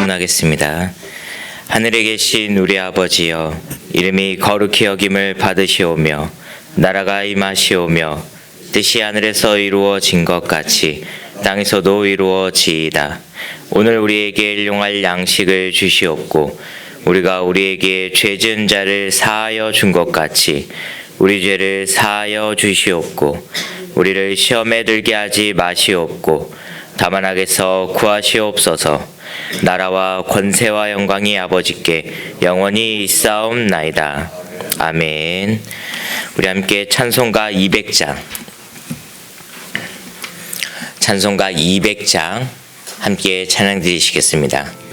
기도하겠습니다. 하늘에 계신 우리 아버지여, 이름이 거룩히 여김을 받으시오며 나라가 임하시오며 뜻이 하늘에서 이루어진 것 같이 땅에서도 이루어지이다. 오늘 우리에게 일용할 양식을 주시옵고 우리가 우리에게 죄 지은 자를 사하여 준 것 같이 우리 죄를 사하여 주시옵고 우리를 시험에 들게 하지 마시옵고 다만 악에서 구하시옵소서. 나라와 권세와 영광이 아버지께 영원히 있사옵나이다. 아멘. 우리 함께 찬송가 200장 함께 찬양 드리시겠습니다.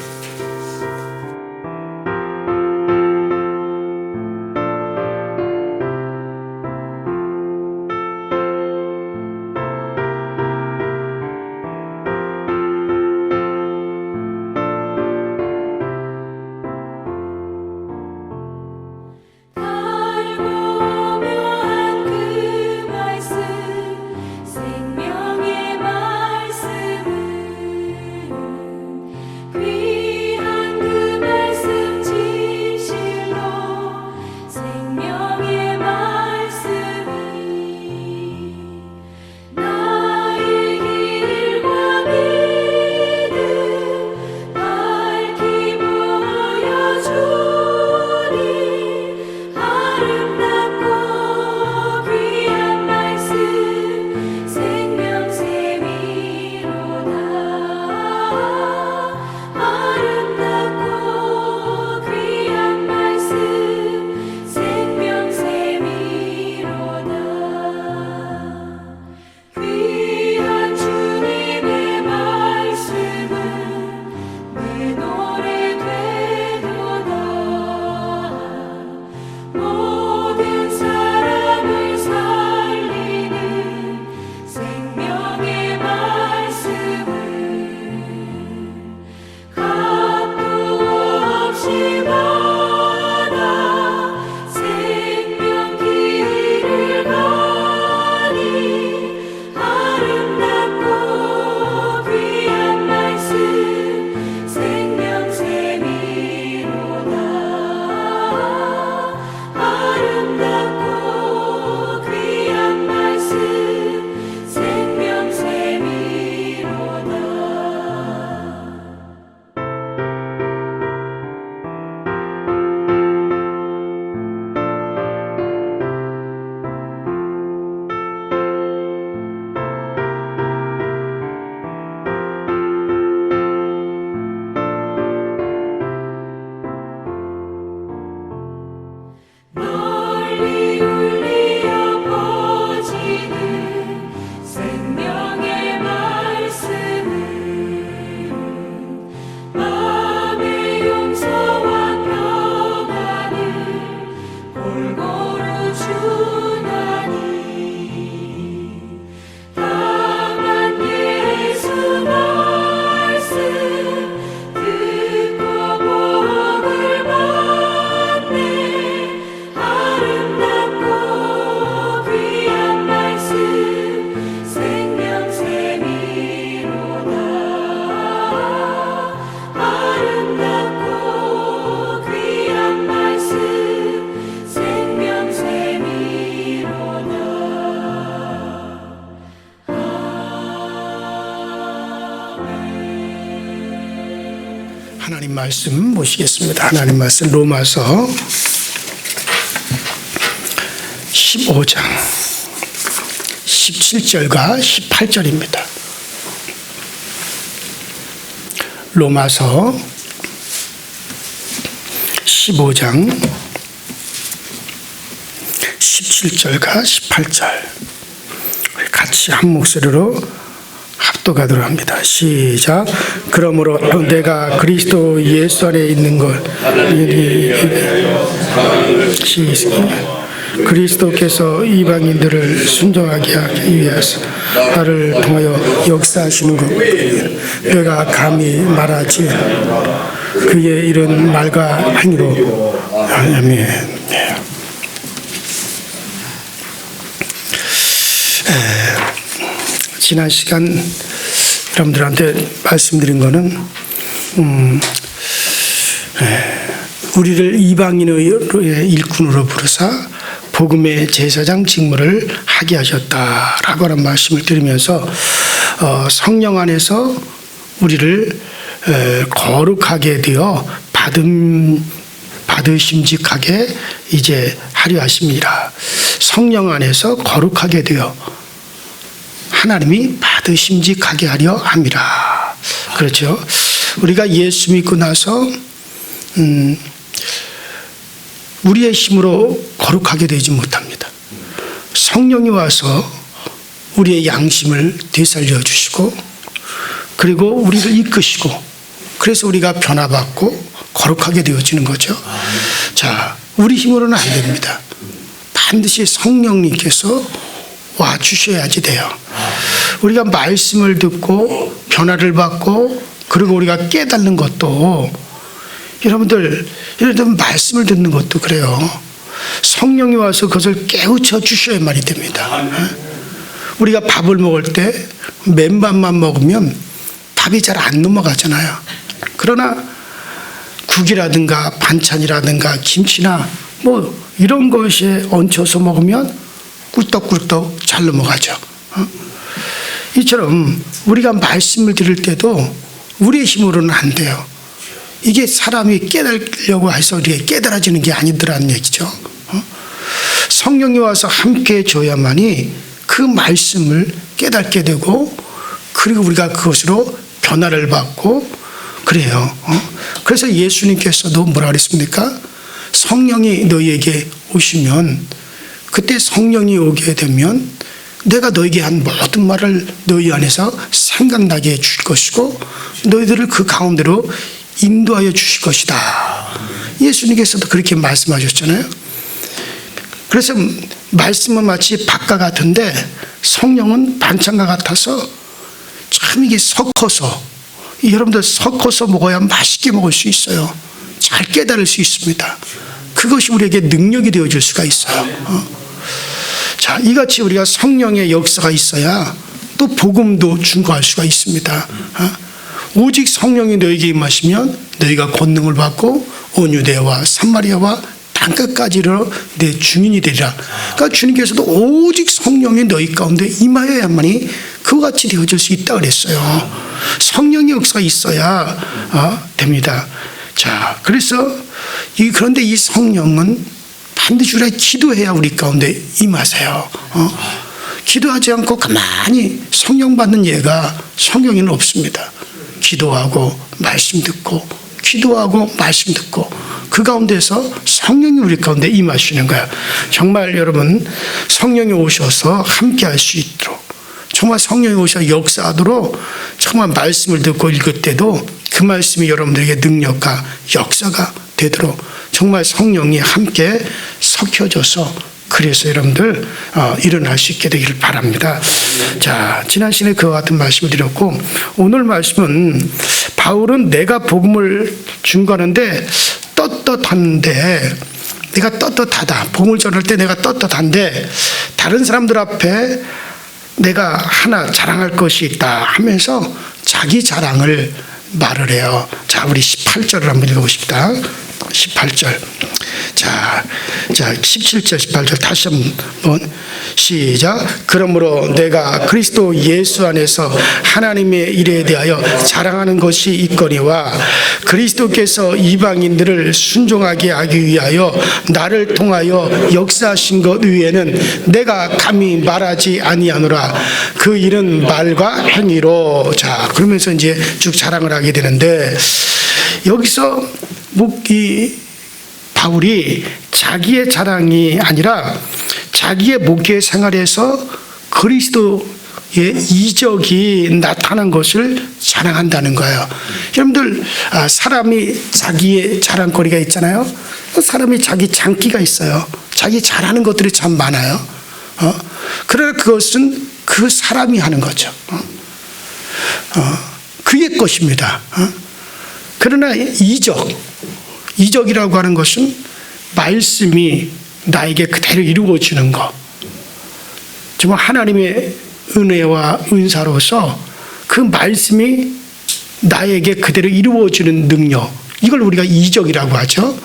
하나님 말씀 보시겠습니다. 하나님 말씀 로마서 15장 17절과 18절입니다. 로마서 15장 17절과 18절 같이 한 목소리로 합독하도록 합니다. 시작. 그러므로 내가 그리스도 예수 안에 있는 것 그리스도께서 이방인들을 순종하게 하기 위해서 나를 통하여 역사하시는 것 내가 감히 말하지 그의 이런 말과 행위로. 아멘. 지난 시간 여러분들한테 말씀드린 거는 우리를 이방인의 일꾼으로 부르사 복음의 제사장 직무를 하게 하셨다라고 하는 말씀을 드리면서 성령 안에서 우리를 거룩하게 되어 받으심직하게 이제 하려 하십니다. 성령 안에서 거룩하게 되어 하나님이 받으심직하게 하려 합니다. 그렇죠. 우리가 예수 믿고 나서 우리의 힘으로 거룩하게 되지 못합니다. 성령이 와서 우리의 양심을 되살려 주시고 그리고 우리를 이끄시고 그래서 우리가 변화받고 거룩하게 되어지는 거죠. 자, 우리 힘으로는 안 됩니다. 반드시 성령님께서 와 주셔야지 돼요. 우리가 말씀을 듣고 변화를 받고 그리고 우리가 깨닫는 것도 여러분들 말씀을 듣는 것도 그래요. 성령이 와서 그것을 깨우쳐 주셔야 말이 됩니다. 우리가 밥을 먹을 때 맨밥만 먹으면 밥이 잘 안 넘어가잖아요. 그러나 국이라든가 반찬이라든가 김치나 뭐 이런 것에 얹혀서 먹으면 꿀떡꿀떡 잘 넘어가죠. 이처럼 우리가 말씀을 들을 때도 우리의 힘으로는 안 돼요. 이게 사람이 깨달으려고 해서 우리가 깨달아지는 게 아니더라는 얘기죠. 성령이 와서 함께 해줘야만이 그 말씀을 깨닫게 되고 그리고 우리가 그것으로 변화를 받고 그래요. 그래서 예수님께서도 뭐라 그랬습니까? 성령이 너희에게 오시면 그때 성령이 오게 되면 내가 너에게 한 모든 말을 너희 안에서 생각나게 해줄 것이고 너희들을 그 가운데로 인도하여 주실 것이다. 예수님께서도 그렇게 말씀하셨잖아요. 그래서 말씀은 마치 밥과 같은데 성령은 반찬과 같아서 참 이게 섞어서 여러분들 섞어서 먹어야 맛있게 먹을 수 있어요. 잘 깨달을 수 있습니다. 그것이 우리에게 능력이 되어줄 수가 있어요. 자, 이같이 우리가 성령의 역사가 있어야 또 복음도 증거할 수가 있습니다. 오직 성령이 너에게 임하시면 너희가 권능을 받고 온 유대와 삼마리아와 땅끝까지로 내 증인이 되리라. 그러니까 주님께서도 오직 성령이 너희 가운데 임하여야만이 그와 같이 되어질 수 있다 그랬어요. 성령의 역사가 있어야 됩니다. 자, 그래서 그런데 이 성령은 반드시 우리가 기도해야 우리 가운데 임하세요. 기도하지 않고 가만히 성령 받는 예가 성경에는 없습니다. 기도하고 말씀 듣고 기도하고 말씀 듣고 그 가운데서 성령이 우리 가운데 임하시는 거예요. 정말 여러분 성령이 오셔서 함께 할 수 있도록 정말 성령이 오셔서 역사하도록 정말 말씀을 듣고 읽을 때도 그 말씀이 여러분들에게 능력과 역사가 되도록 정말 성령이 함께 섞여져서 그래서 여러분들 일어날 수 있게 되기를 바랍니다. 자, 지난 시간에 그와 같은 말씀을 드렸고 오늘 말씀은 바울은 내가 복음을 증거하는데 떳떳한데 내가 떳떳하다. 복음을 전할 때 내가 떳떳한데 다른 사람들 앞에 내가 하나 자랑할 것이 있다 하면서 자기 자랑을 말을 해요. 자, 우리 18절을 한번 읽어보십시다. 18절. 자, 17절, 18절 다시 한번 시작. 그러므로 내가 그리스도 예수 안에서 하나님의 일에 대하여 자랑하는 것이 있거니와 그리스도께서 이방인들을 순종하게 하기 위하여 나를 통하여 역사하신 것 외에는 내가 감히 말하지 아니하노라. 그 일은 말과 행위로. 자, 그러면서 이제 쭉 자랑을 하게 되는데 여기서 이 바울이 자기의 자랑이 아니라 자기의 목회 생활에서 그리스도의 이적이 나타난 것을 자랑한다는 거예요. 여러분들 사람이 자기의 자랑거리가 있잖아요. 사람이 자기 장기가 있어요. 자기 잘하는 것들이 참 많아요. 그러나 그것은 그 사람이 하는 거죠. 그의 것입니다. 그러나 이적이라고 하는 것은 말씀이 나에게 그대로 이루어지는 것. 정말 하나님의 은혜와 은사로서 그 말씀이 나에게 그대로 이루어지는 능력, 이걸 우리가 이적이라고 하죠.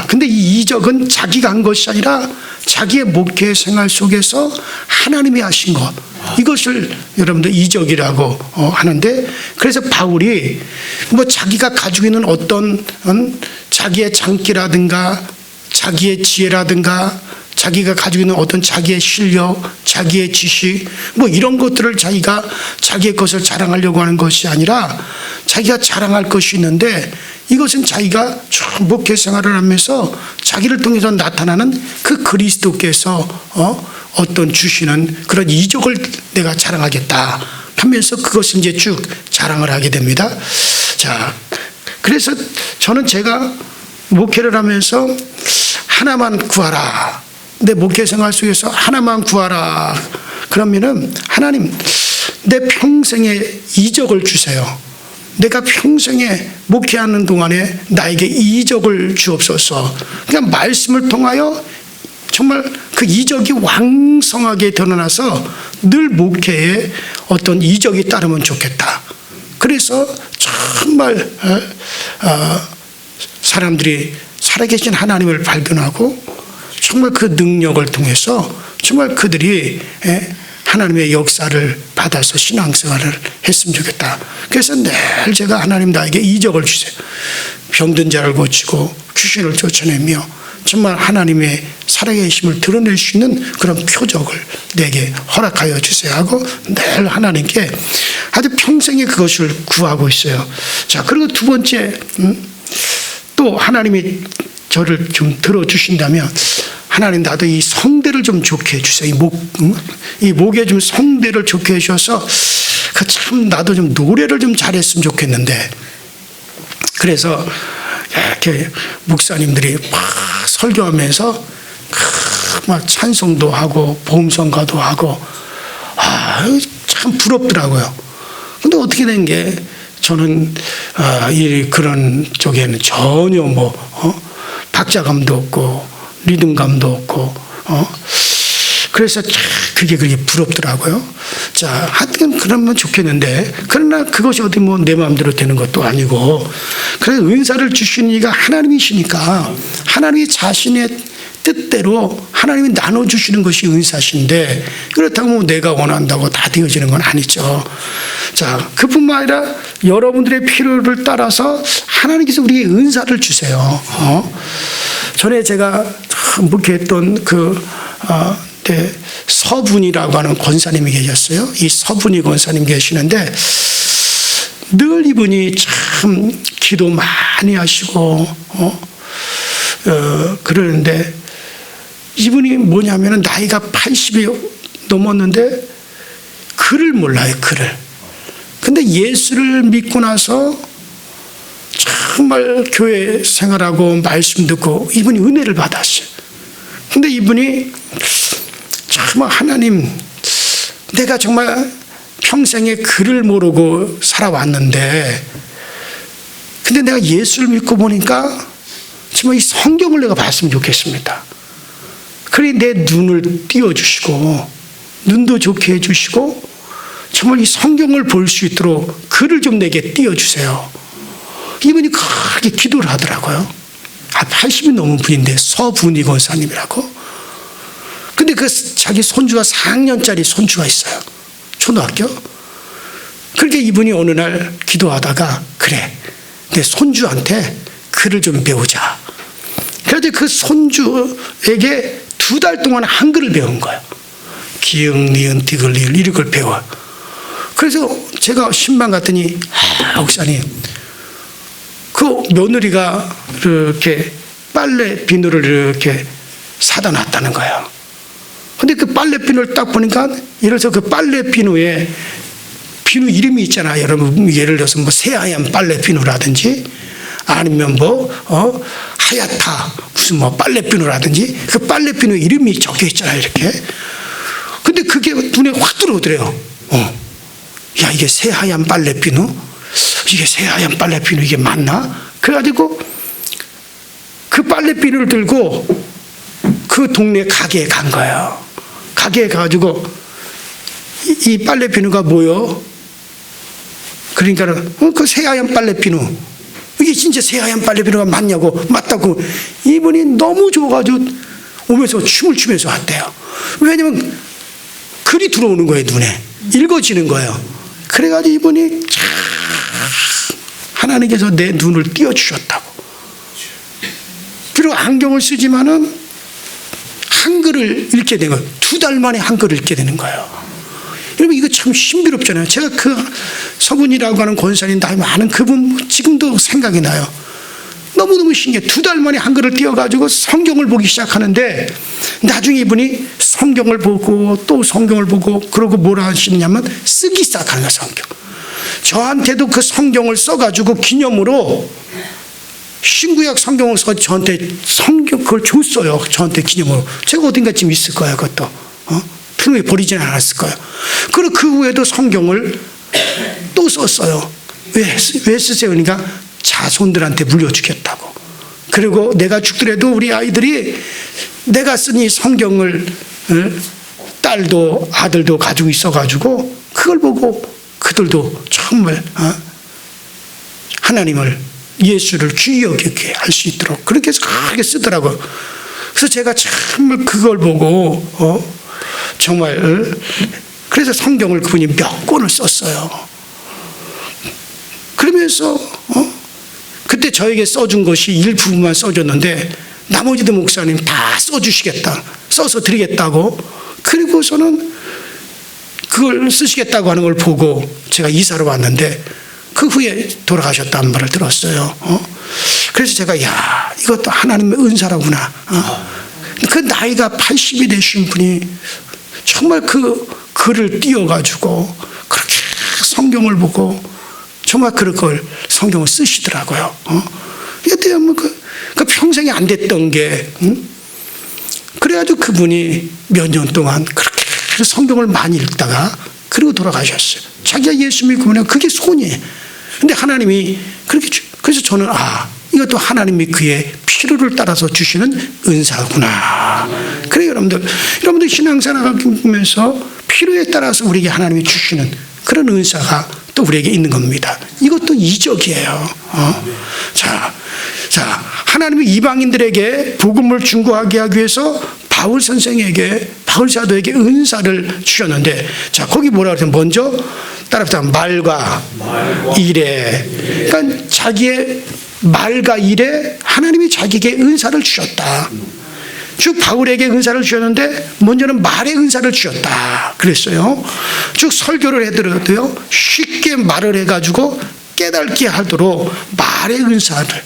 근데 이 이적은 자기가 한 것이 아니라 자기의 목회 생활 속에서 하나님이 하신 것, 이것을 여러분들 이적이라고 하는데, 그래서 바울이 뭐 자기가 가지고 있는 어떤 자기의 장기라든가 자기의 지혜라든가 자기가 가지고 있는 어떤 자기의 실력, 자기의 지식, 뭐 이런 것들을 자기가 자기의 것을 자랑하려고 하는 것이 아니라 자기가 자랑할 것이 있는데, 이것은 자기가 목회 생활을 하면서 자기를 통해서 나타나는 그 그리스도께서 어떤 주시는 그런 이적을 내가 자랑하겠다 하면서 그것을 이제 쭉 자랑을 하게 됩니다. 자, 그래서 저는 제가 목회를 하면서 하나만 구하라, 내 목회 생활 속에서 하나만 구하라 그러면은, 하나님 내 평생에 이적을 주세요. 내가 평생에 목회하는 동안에 나에게 이적을 주옵소서. 그냥 말씀을 통하여 정말 그 이적이 왕성하게 드러나서 늘 목회에 어떤 이적이 따르면 좋겠다. 그래서 정말 사람들이 살아계신 하나님을 발견하고 정말 그 능력을 통해서 정말 그들이 하나님의 역사를 받아서 신앙생활을 했으면 좋겠다. 그래서 늘 제가 하나님 나에게 이적을 주세요. 병든 자를 고치고 귀신을 쫓아내며 정말 하나님의 살아계심을 드러낼 수 있는 그런 표적을 내게 허락하여 주세요 하고 늘 하나님께 아주 평생에 그것을 구하고 있어요. 자, 그리고 두 번째, 또 하나님이 저를 좀 들어주신다면, 하나님 나도 이 성대를 좀 좋게 해주세요. 이 목에 좀 성대를 좋게 해주셔서 참 나도 좀 노래를 좀 잘했으면 좋겠는데, 그래서 이렇게 목사님들이 막 설교하면서 막 찬송도 하고 보험성가도 하고 참 부럽더라고요. 근데 어떻게 된 게 저는 그런 쪽에는 전혀 박자감도 없고 리듬감도 없고 그래서 그게 부럽더라고요. 자, 하여튼 그러면 좋겠는데, 그러나 그것이 어디 내 마음대로 되는 것도 아니고, 그래서 은사를 주시는 이가 하나님이시니까 하나님이 자신의 뜻대로 하나님이 나눠주시는 것이 은사신데, 그렇다고 내가 원한다고 다 되어지는 건 아니죠. 자, 그뿐만 아니라 여러분들의 필요를 따라서 하나님께서 우리에게 은사를 주세요. 전에 제가 목회했던 서분이라고 하는 권사님이 계셨어요. 이 서분이 권사님 계시는데, 늘 이분이 참 기도 많이 하시고 그러는데, 이분이 뭐냐면은 나이가 80이 넘었는데 글을 몰라요, 글을. 근데 예수를 믿고 나서 정말 교회 생활하고 말씀 듣고 이분이 은혜를 받았어요. 근데 이분이 정말 하나님, 내가 정말 평생에 글을 모르고 살아왔는데, 근데 내가 예수를 믿고 보니까 정말 이 성경을 내가 봤으면 좋겠습니다. 그래 내 눈을 띄워주시고 눈도 좋게 해주시고 정말 이 성경을 볼 수 있도록 글을 좀 내게 띄워주세요. 이분이 그렇게 기도를 하더라고요. 80이 넘은 분인데 서분이 권사님이라고. 근데 그 자기 손주가 4학년짜리 손주가 있어요. 초등학교. 그렇게 이분이 어느 날 기도하다가, 그래 내 손주한테 글을 좀 배우자. 그래서 그 손주에게 2달 동안 한글을 배운 거예요. 기역, 니은, 디귿, 리을 이걸 배워. 그래서 제가 신방 갔더니, 목사님, 그 며느리가 이렇게 빨래 비누를 이렇게 사다 놨다는 거예요. 근데 그 빨래 비누를 딱 보니까, 예를 들어서 그 빨래 비누에 비누 이름이 있잖아요. 여러분, 예를 들어서 새하얀 빨래 비누라든지, 아니면 하얗다 무슨 빨래 비누라든지, 그 빨래 비누 이름이 적혀 있잖아요, 이렇게. 근데 그게 눈에 확 들어오더래요. 야, 이게 새하얀 빨래 비누? 이게 새하얀 빨래 비누 이게 맞나? 그래가지고 그 빨래 비누를 들고 그 동네 가게에 간 거예요. 가게에 가가지고 이 빨래 비누가 뭐요? 그러니까는 그 새하얀 빨래비누, 이게 진짜 새하얀 빨래비누가 맞냐고, 맞다고. 이분이 너무 좋아가지고 오면서 춤을 추면서 왔대요. 왜냐면 글이 들어오는 거예요, 눈에. 읽어지는 거예요. 그래가지고 이분이 참 하나님께서 내 눈을 띄워주셨다고. 비록 안경을 쓰지만은 한글을 읽게 되는 거예요. 2달 만에 한글을 읽게 되는 거예요. 여러분, 이거 참 신비롭잖아요. 제가 그 서분이라고 하는 권사님 나이 많은 그분 지금도 생각이 나요. 너무너무 신기해. 2달 만에 한글을 띄워가지고 성경을 보기 시작하는데, 나중에 이분이 성경을 보고 또 성경을 보고, 그러고 뭐라 하시냐면 쓰기 시작하는 거예요, 성경. 저한테도 그 성경을 써가지고 기념으로 신구약 성경을 써 저한테 성경 그걸 줬어요. 저한테 기념으로. 제가 어딘가 지금 있을 거예요, 그것도. 틀에 버리지는 않았을 거예요. 그리고 그 후에도 성경을 또 썼어요. 왜 쓰세요? 그러니까 자손들한테 물려주겠다고. 그리고 내가 죽더라도 우리 아이들이 내가 쓴 이 성경을 딸도 아들도 가지고 있어가지고 그걸 보고 그들도 정말 하나님을, 예수를 귀히 여기게 할 수 있도록 그렇게 해서 크게 쓰더라고요. 그래서 제가 정말 그걸 보고 정말 그래서 성경을 그분이 몇 권을 썼어요. 그러면서 그때 저에게 써준 것이 일부분만 써줬는데 나머지도 목사님 다 써주시겠다, 써서 드리겠다고. 그리고서는 그걸 쓰시겠다고 하는 걸 보고 제가 이사를 왔는데 그 후에 돌아가셨다는 말을 들었어요. 그래서 제가 야, 이것도 하나님의 은사라구나. 그 나이가 80이 되신 분이 정말 그 글을 띄워가지고 그렇게 성경을 보고 정말 그걸 성경을 쓰시더라고요. 이게 뭐 그 평생에 안 됐던 게, 그래가지고 그분이 몇 년 동안 그렇게 성경을 많이 읽다가 그리고 돌아가셨어요. 자기가 예수 믿고 그냥 그게 소원이에요. 근데 하나님이 그렇게 그래서 저는 이것도 하나님이 그의 필요를 따라서 주시는 은사구나. 그래요, 여러분들 신앙생활을 보면서 필요에 따라서 우리에게 하나님이 주시는 그런 은사가 또 우리에게 있는 겁니다. 이것도 이적이에요. 자, 하나님이 이방인들에게 복음을 중고하게 하기 위해서 바울 선생에게, 바울 사도에게 은사를 주셨는데, 자, 거기 뭐라 그러죠? 먼저 따라서 말과 일에, 그러니까 자기의 말과 일에 하나님이 자기에게 은사를 주셨다. 즉 바울에게 은사를 주셨는데 먼저는 말의 은사를 주셨다 그랬어요. 즉 설교를 해드려도요, 쉽게 말을 해가지고 깨닫게 하도록 말의 은사를.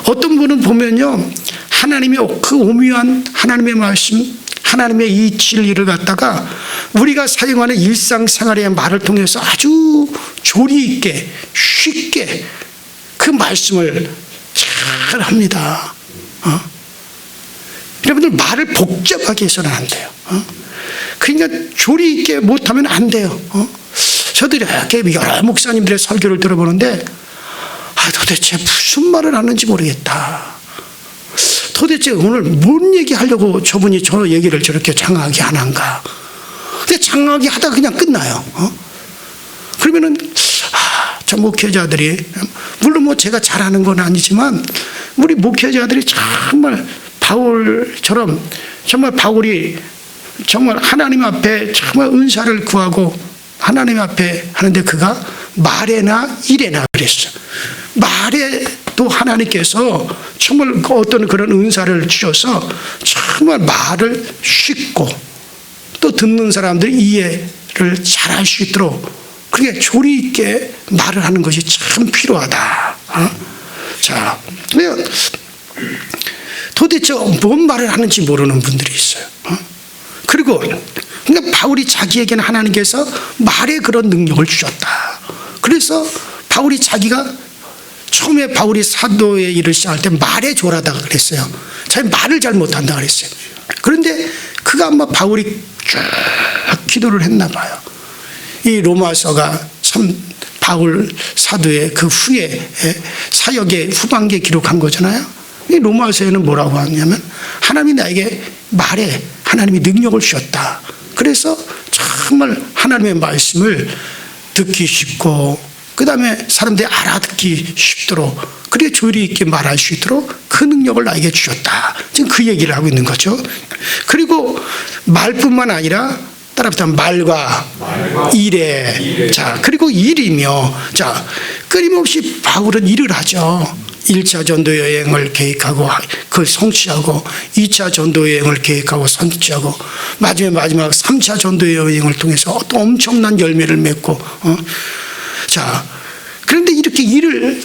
어떤 분은 보면요, 하나님의 그 오묘한 하나님의 말씀, 하나님의 이 진리를 갖다가 우리가 사용하는 일상생활의 말을 통해서 아주 조리 있게 쉽게 그 말씀을 잘 합니다. 여러분들 말을 복잡하게 해서는 안 돼요. 그러니까 조리 있게 못하면 안 돼요. 저도 이렇게 여러 목사님들의 설교를 들어보는데 도대체 무슨 말을 하는지 모르겠다. 도대체 오늘 뭔 얘기하려고 저분이 저 얘기를 저렇게 장하게 하는가. 근데 장하게 하다가 그냥 끝나요. 그러면은 저 목회자들이, 물론 뭐 제가 잘하는 건 아니지만 우리 목회자들이 정말 바울처럼, 정말 바울이 정말 하나님 앞에 정말 은사를 구하고 하나님 앞에 하는데 그가 말에나 일에나 그랬어요. 말에 또 하나님께서 정말 어떤 그런 은사를 주셔서 정말 말을 쉽고 또 듣는 사람들이 이해를 잘할 수 있도록 그렇게 조리 있게 말을 하는 것이 참 필요하다. 자, 도대체 뭔 말을 하는지 모르는 분들이 있어요. 그리고 그러니까 바울이 자기에게는 하나님께서 말의 그런 능력을 주셨다. 그래서 바울이 자기가 처음에 바울이 사도의 일을 시작할 때 말에 졸하다가 그랬어요. 자기 말을 잘 못한다 그랬어요. 그런데 그가 아마 바울이 쭉 기도를 했나 봐요. 이 로마서가 참 바울 사도의 그 후에 사역의 후반기에 기록한 거잖아요. 이 로마서에는 뭐라고 하냐면 하나님이 나에게 말에 하나님이 능력을 주셨다. 그래서 정말 하나님의 말씀을 듣기 쉽고 그 다음에 사람들이 알아듣기 쉽도록 그래 조리 있게 말할 수 있도록 그 능력을 나에게 주셨다. 지금 그 얘기를 하고 있는 거죠. 그리고 말뿐만 아니라 따라붙어 말과 일에 자 그리고 일이며 자 끊임없이 바울은 일을 하죠. 1차 전도 여행을 계획하고 그걸 성취하고 2차 전도 여행을 계획하고 성취하고 마지막 3차 전도 여행을 통해서 또 엄청난 열매를 맺고 자 그런데 이렇게 일을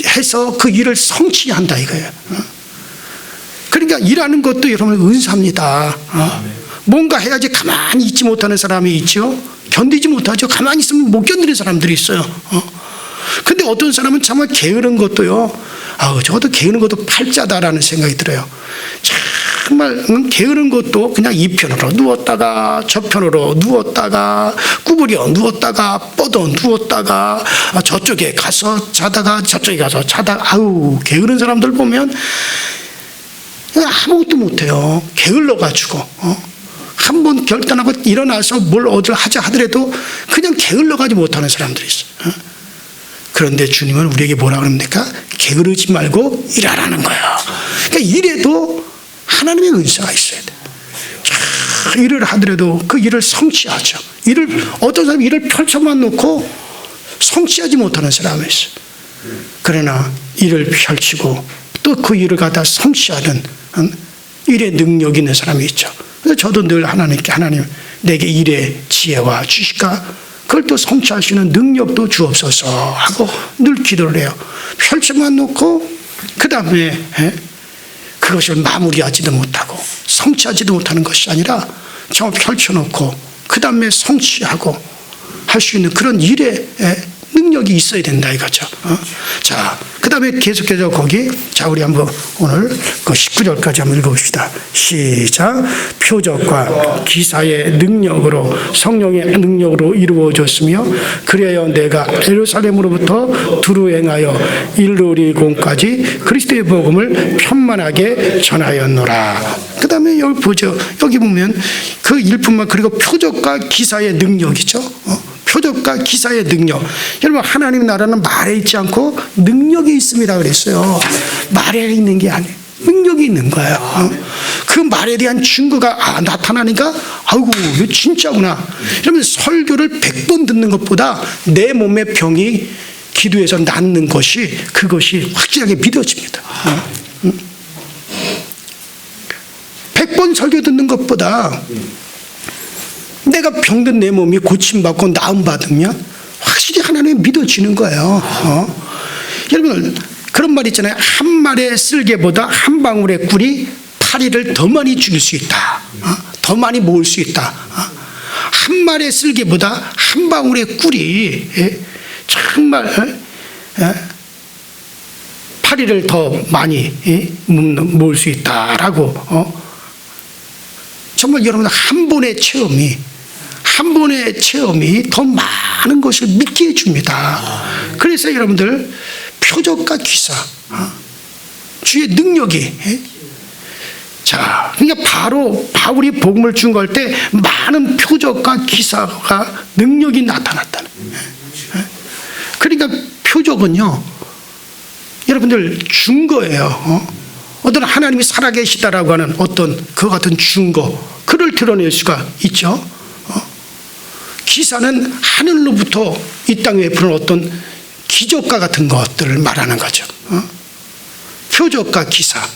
해서 그 일을 성취한다 이거예요. 그러니까 일하는 것도 여러분 은사입니다. 뭔가 해야지 가만히 있지 못하는 사람이 있죠. 견디지 못하죠. 가만히 있으면 못 견디는 사람들이 있어요. 근데 어떤 사람은 정말 게으른 것도요. 저것도 게으른 것도 팔자다라는 생각이 들어요. 정말 게으른 것도 그냥 이 편으로 누웠다가 저 편으로 누웠다가 구부려 누웠다가 뻗어 누웠다가 저쪽에 가서 자다가 저쪽에 가서 자다가 게으른 사람들 보면 아무것도 못해요. 게을러가지고 한번 결단하고 일어나서 뭘 어딜 하자 하더라도 그냥 게을러가지 못하는 사람들이 있어요. 그런데 주님은 우리에게 뭐라 그럽니까? 게으르지 말고 일하라는 거예요. 그러니까 일에도 하나님의 은사가 있어야 돼요. 일을 하더라도 그 일을 성취하죠. 어떤 사람이 일을 펼쳐만 놓고 성취하지 못하는 사람이 있어요. 그러나 일을 펼치고 또 그 일을 갖다 성취하는 일의 능력이 있는 사람이 있죠. 그래서 저도 늘 하나님께 하나님 내게 일의 지혜와 지식과 그걸 또 성취할 수 있는 능력도 주옵소서 하고 늘 기도를 해요. 펼쳐만 놓고 그 다음에 그것을 마무리하지도 못하고 성취하지도 못하는 것이 아니라 정말 펼쳐놓고 그 다음에 성취하고 할 수 있는 그런 일의 능력이 있어야 된다 이거죠. 자, 그 다음에 계속해서 거기 자 우리 한번 오늘 그 19절까지 한번 읽어봅시다. 시작. 표적과 기사의 능력으로 성령의 능력으로 이루어졌으며 그래야 내가 예루살렘으로부터 두루 행하여 일루리공까지 그리스도의 복음을 편만하게 전하였노라. 그 다음에 여기 보죠. 여기 보면 그 일뿐만 그리고 표적과 기사의 능력이죠. 표적과 기사의 능력. 여러분 하나님 나라는 말에 있지 않고 능력이 있습니다 그랬어요. 말에 있는 게 아니에요. 능력이 있는 거예요. 그 말에 대한 증거가 나타나니까 아이고 이거 진짜구나. 여러분 설교를 100번 듣는 것보다 내 몸의 병이 기도해서 낫는 것이 그것이 확실하게 믿어집니다. 100번 설교 듣는 것보다 내가 병든 내 몸이 고침받고 나음받으면 확실히 하나님이 믿어지는 거예요. 여러분 그런 말 있잖아요. 한 말의 쓸개보다 한 방울의 꿀이 파리를 더 많이 죽일 수 있다. 더 많이 모을 수 있다. 한 말의 쓸개보다 한 방울의 꿀이 정말 파리를 더 많이 모을 수 있다라고 정말 여러분 한 번의 체험이 더 많은 것을 믿게 해줍니다. 그래서 여러분들 표적과 기사 주의 능력이 자 그러니까 바로 바울이 복음을 증거할 때 많은 표적과 기사가 능력이 나타났다는 그러니까 표적은요 여러분들 증거예요. 어떤 하나님이 살아계시다라고 하는 어떤 그 같은 증거 그를 드러낼 수가 있죠. 기사는 하늘로부터 이 땅에 베푸는 어떤 기적과 같은 것들을 말하는 거죠. 표적과 기사.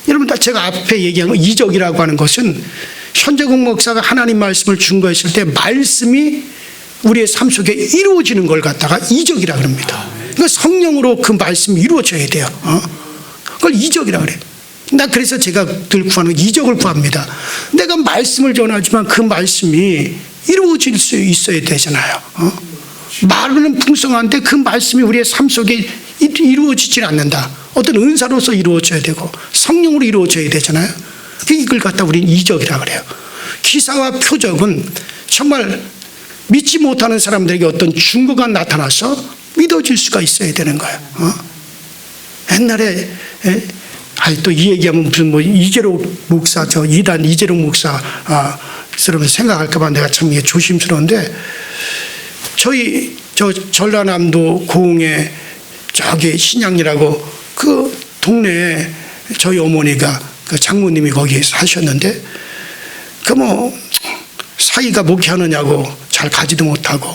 여러분 제가 앞에 얘기한 거 이적이라고 하는 것은 현재국 목사가 하나님 말씀을 증거했을 때 말씀이 우리의 삶 속에 이루어지는 걸 갖다가 이적이라고 합니다. 그러니까 성령으로 그 말씀이 이루어져야 돼요. 그걸 이적이라고 그래요. 나 그래서 제가 늘 구하는 이적을 구합니다. 내가 말씀을 전하지만 그 말씀이 이루어질 수 있어야 되잖아요. 말은 풍성한데 그 말씀이 우리의 삶 속에 이루어지질 않는다. 어떤 은사로서 이루어져야 되고 성령으로 이루어져야 되잖아요. 이걸 갖다 우리는 이적이라고 그래요. 기사와 표적은 정말 믿지 못하는 사람들에게 어떤 증거가 나타나서 믿어질 수가 있어야 되는 거예요. 옛날에 또 이 얘기하면 무슨 이재록 목사 이단 이재록 목사 생각할까봐 내가 참 이게 조심스러운데 저희 저 전라남도 고흥에 저기 신양이라고 그 동네에 저희 어머니가 그 장모님이 거기 사셨는데 그 뭐 사이가 목회하느냐고 잘 가지도 못하고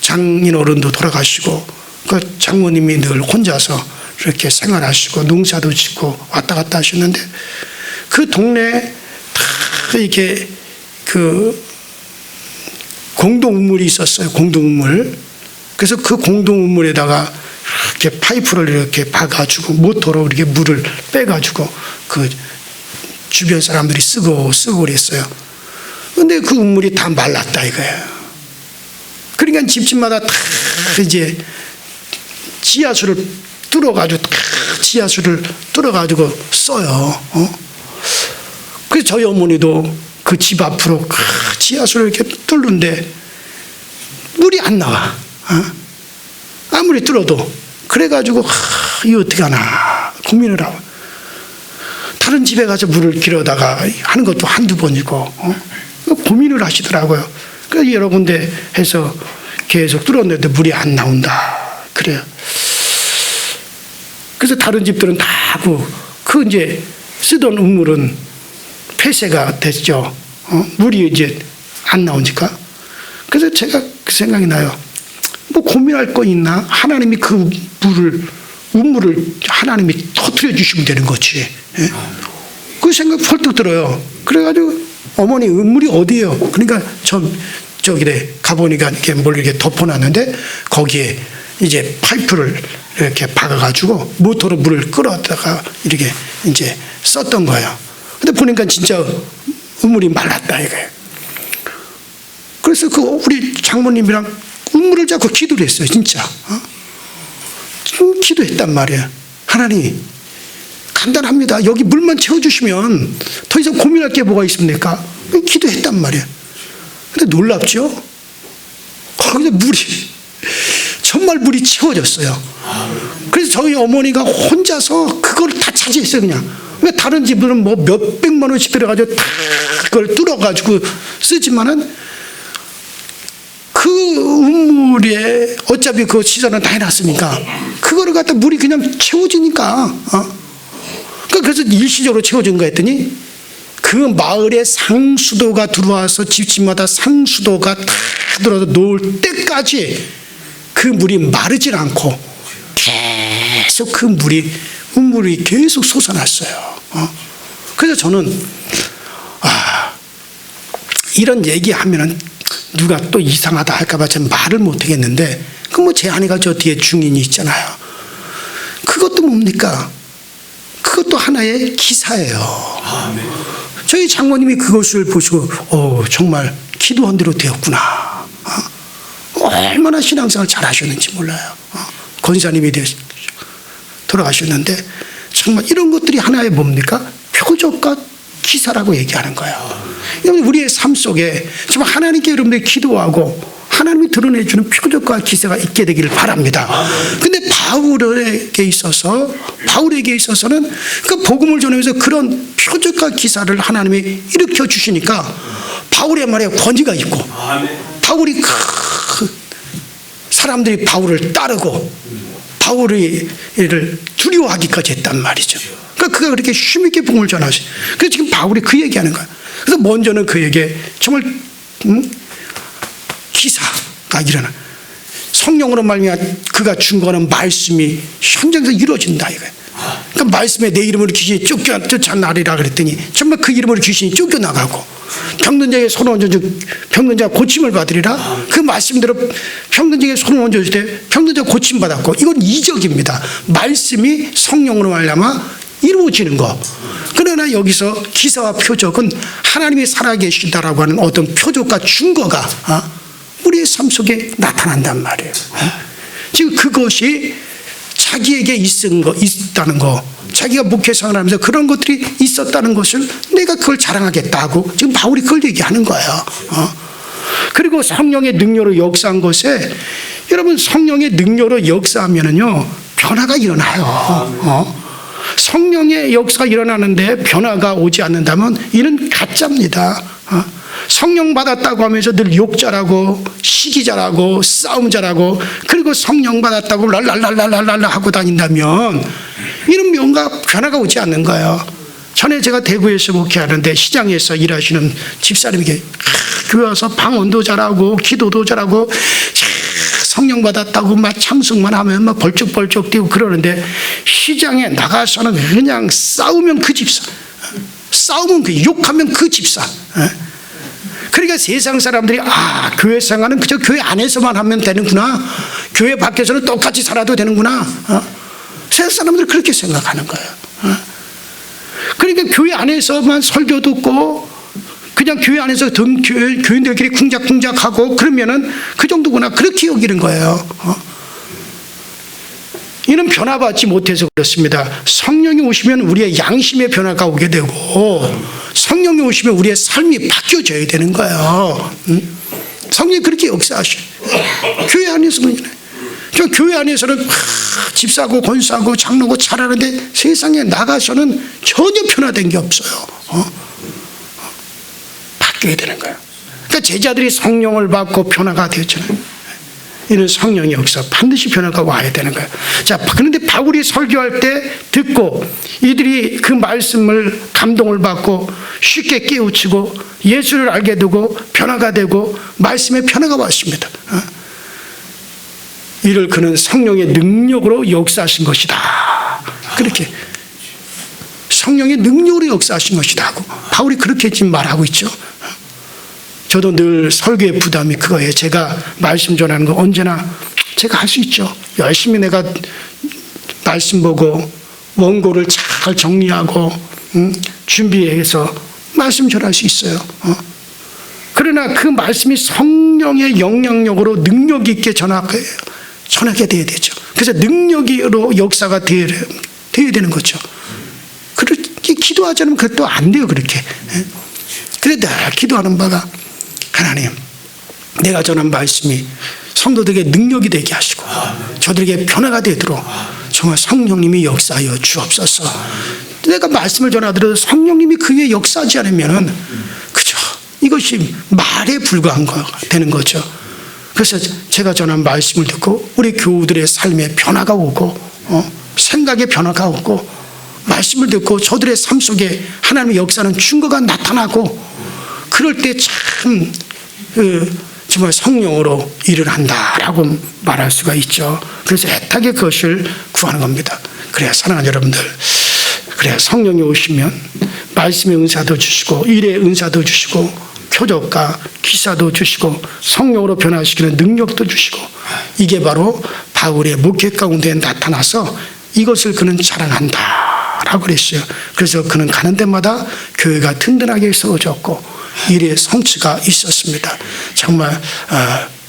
장인 어른도 돌아가시고 그 장모님이 늘 혼자서 이렇게 생활하시고 농사도 짓고 왔다 갔다 하셨는데 그 동네에 다 이렇게 그 공동우물이 있었어요. 공동우물. 그래서 그 공동우물에다가 이렇게 파이프를 이렇게 박아주고 모터로 이렇게 물을 빼가지고 그 주변 사람들이 쓰고 그랬어요. 근데 그 우물이 다 말랐다 이거예요. 그러니까 집집마다 다 이제 지하수를 뚫어가지고 써요. 그래서 저희 어머니도 그 집 앞으로 지하수를 이렇게 뚫는데 물이 안 나와. 아무리 뚫어도. 그래가지고 이거 어떻게 하나 고민을 하고 다른 집에 가서 물을 길어다가 하는 것도 한두 번이고 고민을 하시더라고요. 그래서 여러 군데 해서 계속 뚫었는데 물이 안 나온다. 그래요. 그래서 다른 집들은 다 하고 그 이제 쓰던 우물은 폐쇄가 됐죠. 물이 이제 안 나오니까. 그래서 제가 그 생각이 나요. 뭐 고민할 거 있나? 하나님이 그 우물을 하나님이 터뜨려 주시면 되는 거지. 예? 그 생각 펄떡 들어요. 그래가지고 어머니 우물이 어디예요? 그러니까 저기래 가보니까 이렇게 뭘 이렇게 덮어놨는데 거기에 이제 파이프를 이렇게 박아가지고 모터로 물을 끌어다가 이렇게 이제 썼던 거예요. 근데 보니까 진짜 우물이 말랐다 이거예요. 그래서 그 우리 장모님이랑 우물을 잡고 기도를 했어요, 진짜. 기도했단 말이에요. 하나님, 간단합니다. 여기 물만 채워주시면 더 이상 고민할 게 뭐가 있습니까? 기도했단 말이에요. 근데 놀랍죠? 거기서 정말 물이 채워졌어요. 그래서 저희 어머니가 혼자서 그걸 다 차지했어요, 그냥. 왜 다른 집들은 뭐 몇백만 원씩 들어가지고 다 그걸 뚫어가지고 쓰지만은 그 우물에 어차피 그 시설은 다 해놨으니까 그거를 갖다 물이 그냥 채워지니까 그래서 일시적으로 채워진 거 했더니 그 마을에 상수도가 들어와서 집집마다 상수도가 다 들어와서 놓을 때까지 그 물이 마르질 않고 계속 그 우물이 계속 솟아났어요. 그래서 저는 이런 얘기하면은 누가 또 이상하다 할까봐 전 말을 못하겠는데 그 뭐 제 아내가 저 뒤에 중인이 있잖아요. 그것도 뭡니까? 그것도 하나의 기사예요. 저희 장모님이 그것을 보시고 정말 기도한 대로 되었구나. 얼마나 신앙생활 잘하셨는지 몰라요. 권사님이 돌아가셨는데 정말 이런 것들이 하나의 뭡니까? 표적과 기사라고 얘기하는 거예요. 우리의 삶 속에 정말 하나님께 여러분들이 기도하고 하나님이 드러내주는 표적과 기사가 있게 되기를 바랍니다. 근데 바울에게 있어서는 그 복음을 전하면서 그런 표적과 기사를 하나님이 일으켜 주시니까 바울의 말에 권위가 있고 바울이 사람들이 바울을 따르고 바울을 두려워하기까지 했단 말이죠. 그러니까 그가 그렇게 힘있게 복음을 전하시. 그래서 지금 바울이 그 얘기하는 거야. 그래서 먼저는 그에게 정말 기사가 일어나. 성령으로 말미암아 그가 증거하는 말씀이 현장에서 이루어진다 이거야. 그러니까 말씀에 내 이름으로 귀신이 쫓아나리라 그랬더니 정말 그 이름으로 귀신이 쫓겨나가고 병든 자에게 손을 얹어주고 병든 자가 고침을 받으리라. 그 말씀대로 병든 자에게 손을 얹어줄 때 병든 자가 고침 받았고 이건 이적입니다. 말씀이 성령으로 말미암아 이루어지는 거. 그러나 여기서 기사와 표적은 하나님이 살아계시다라고 하는 어떤 표적과 증거가 우리의 삶 속에 나타난단 말이에요. 지금 그것이 자기에게 있다는 거, 자기가 목회생활을 하면서 그런 것들이 있었다는 것을 내가 그걸 자랑하겠다고 지금 바울이 그걸 얘기하는 거예요. 그리고 성령의 능력으로 역사한 것에 여러분 성령의 능력으로 역사하면은요 변화가 일어나요. 성령의 역사가 일어나는데 변화가 오지 않는다면 이는 가짜입니다. 성령 받았다고 하면서 늘 욕자라고 시기자라고 싸움자라고 그리고 성령 받았다고 랄랄랄랄랄랄라 하고 다닌다면 이런 뭔가 변화가 오지 않는 거예요. 전에 제가 대구에서 목회하는데 시장에서 일하시는 집사님에게 교회 와서 방언도 잘하고 기도도 잘하고 성령 받았다고 막 찬송만 하면 막 벌쩍벌쩍 뛰고 그러는데 시장에 나가서는 그냥 싸우면 그 집사, 싸우면 그 욕하면 그 집사. 그러니까 세상 사람들이 교회 생활은 그저 교회 안에서만 하면 되는구나, 교회 밖에서는 똑같이 살아도 되는구나. 세상 사람들이 그렇게 생각하는 거예요. 그러니까 교회 안에서만 설교 듣고 그냥 교회 안에서 교인들끼리 쿵작쿵작하고 그러면은 그 정도구나, 그렇게 여기는 거예요. 이는 변화받지 못해서 그렇습니다. 성령이 오시면 우리의 양심의 변화가 오게 되고 성령이 오시면 우리의 삶이 바뀌어져야 되는 거예요. 성령이 그렇게 역사하셔. 교회 안에서는 저 교회 안에서는 집사고 권사고 장로고 잘하는데 세상에 나가서는 전혀 변화된 게 없어요. 바뀌어야 되는 거예요. 그러니까 제자들이 성령을 받고 변화가 되었잖아요. 이는 성령의 역사, 반드시 변화가 와야 되는 거예요. 자, 그런데 바울이 설교할 때 듣고 이들이 그 말씀을 감동을 받고 쉽게 깨우치고 예수를 알게 되고 변화가 되고 말씀에 변화가 왔습니다. 이를 그는 성령의 능력으로 역사하신 것이다. 그렇게 성령의 능력으로 역사하신 것이다 하고 바울이 그렇게 지금 말하고 있죠. 저도 늘 설교의 부담이 그거예요. 제가 말씀 전하는 거 언제나 제가 할 수 있죠. 열심히 내가 말씀 보고 원고를 잘 정리하고 준비해서 말씀 전할 수 있어요. 그러나 그 말씀이 성령의 영향력으로 능력 있게 전하게 돼야 되죠. 그래서 능력으로 역사가 되어야 되는 거죠. 그렇게 기도하지 않으면 그것도 안 돼요. 그렇게. 그래 내가 기도하는 바가 하나님, 내가 전한 말씀이 성도들에게 능력이 되게 하시고 저들에게 변화가 되도록 정말 성령님이 역사하여 주옵소서. 내가 말씀을 전하더라도 성령님이 그 위에 역사하지 않으면 그죠, 이것이 말에 불과한 거 되는 거죠. 그래서 제가 전한 말씀을 듣고 우리 교우들의 삶에 변화가 오고 생각에 변화가 오고 말씀을 듣고 저들의 삶 속에 하나님의 역사는 증거가 나타나고 그럴 때 참 정말 성령으로 일을 한다라고 말할 수가 있죠. 그래서 애타게 그것을 구하는 겁니다. 그래야 사랑하는 여러분들, 그래야 성령이 오시면 말씀의 은사도 주시고 일의 은사도 주시고 표적과 기사도 주시고 성령으로 변화시키는 능력도 주시고 이게 바로 바울의 목회 가운데 나타나서 이것을 그는 자랑한다 라고 그랬어요. 그래서 그는 가는 데마다 교회가 든든하게 세워졌고 일의 성취가 있었습니다. 정말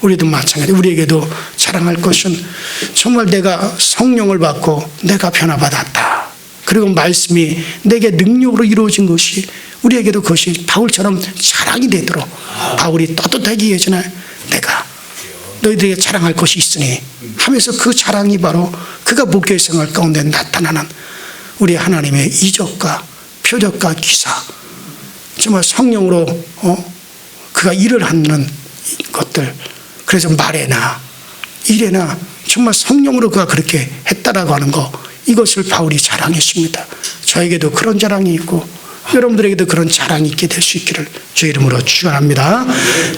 우리도 마찬가지, 우리에게도 자랑할 것은 정말 내가 성령을 받고 내가 변화받았다, 그리고 말씀이 내게 능력으로 이루어진 것이 우리에게도 그것이 바울처럼 자랑이 되도록 바울이 떳떳하게 예전에 내가 너희들에게 자랑할 것이 있으니 하면서 그 자랑이 바로 그가 목회 생활 가운데 나타나는 우리 하나님의 이적과 표적과 기사, 정말 성령으로 그가 일을 하는 것들, 그래서 말에나 일에나 정말 성령으로 그가 그렇게 했다라고 하는 거, 이것을 바울이 자랑했습니다. 저에게도 그런 자랑이 있고 여러분들에게도 그런 자랑이 있게 될 수 있기를 주 이름으로 축원합니다.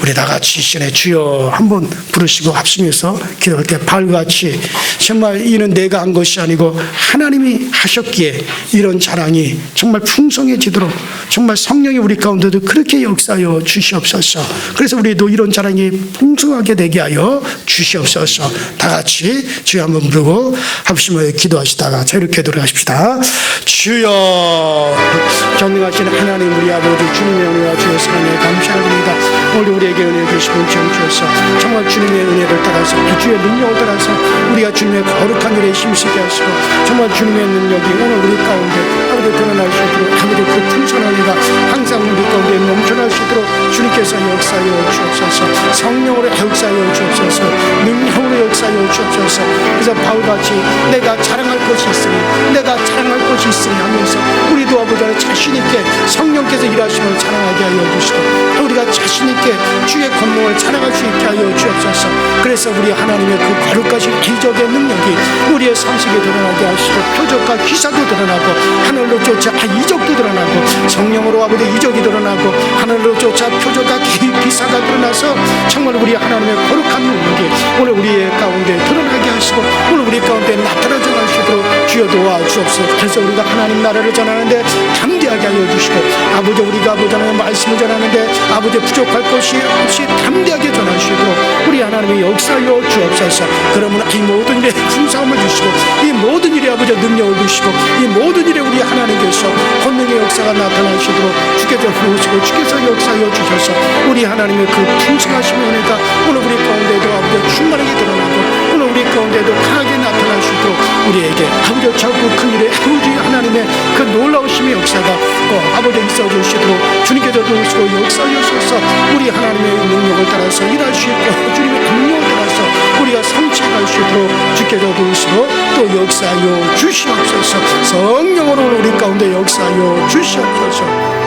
우리 다 같이 시간에 주여 한번 부르시고 합심해서 기도할 때 바울같이 정말 이는 내가 한 것이 아니고 하나님이 하셨기에 이런 자랑이 정말 풍성해지도록 정말 성령이 우리 가운데도 그렇게 역사하여 주시옵소서. 그래서 우리도 이런 자랑이 풍성하게 되게 하여 주시옵소서. 다 같이 주여 한번 부르고 합심하여 기도하시다가 자유롭게 돌아가십시다. 주여, 전능하신 하나님 우리 아버지, 주님의 은혜와 주의 사랑에 감사드립니다. 오늘 우리에게 은혜 주시고 지원 주셔서 정말 주님의 은혜를 따라서 이 주의 능력을 따라서 우리가 주님의 거룩한 일에 힘쓰게 하시고 정말 주님의 능력이 오늘 우리 가운데 아버지 드러날 수 있도록 아버지 그 풍성한 은혜가 항상 우리 가운데 넘쳐날 수 있도록 주님께서 역사하여 주옵소서. 성령으로 역사하여 주옵소서. 능력으로 역사하여 주옵소서. 그래서 바울같이 내가 자랑할 것이 있으니 내가 자랑할 것이 있으니 하면서 우리도 아버지 안에 자신있게 성령께서 일하심을 자랑하게 하여 주시고 또 우리가 자신있게 주의 권능을 자랑할 수 있게 하여 주옵소서. 그래서 우리 하나님의 그 거룩하신 기적의 능력이 우리의 삶 속에 드러나게 하시고 표적과 기사도 드러나고 하늘로 쫓아 이적도 드러나고 성령으로 아버지 이적이 드러나고 하늘로 쫓아 표적과 기사가 드러나서 정말 우리 하나님의 거룩한 능력이 오늘 우리의 가운데 드러나게 하시고 오늘 우리 가운데 나타나게 하시도록 주여 도와주옵소서. 그래서 우리가 하나님 나라를 전하는데 담대하게 하여 주시고 아버지 우리가 아버지 하나님의 말씀을 전하는데 아버지 부족할 것이 없이 담대하게 전하시도록 우리 하나님의 역사하여 주옵소서. 그러면 이 모든 일에 풍성함을 주시고 이 모든 일에 아버지 능력을 주시고 이 모든 일에 우리 하나님께서 권능의 역사가 나타나시도록 주께서 부으시고 주께서 역사하여 주셔서 우리 하나님의 그 풍성하신 은혜가 오늘 우리 가운데도 아버지 충만하게 드러나고 오늘 우리 가운데도 강하게 나타나시도록 우리에게 아버지 자꾸 큰 일에 우리 하나님의 그 놀라우심의 역사가 아버지 있어 주시도록 주님께서 도우시고 역사하셔서 우리 하나님의 능력을 따라서 일할 수 있고 주님의 능력을 따라서 우리가 성취할 수 있도록 주께서 도우시고 또 역사하여 주시옵소서. 성령으로 우리 가운데 역사하여 주시옵소서.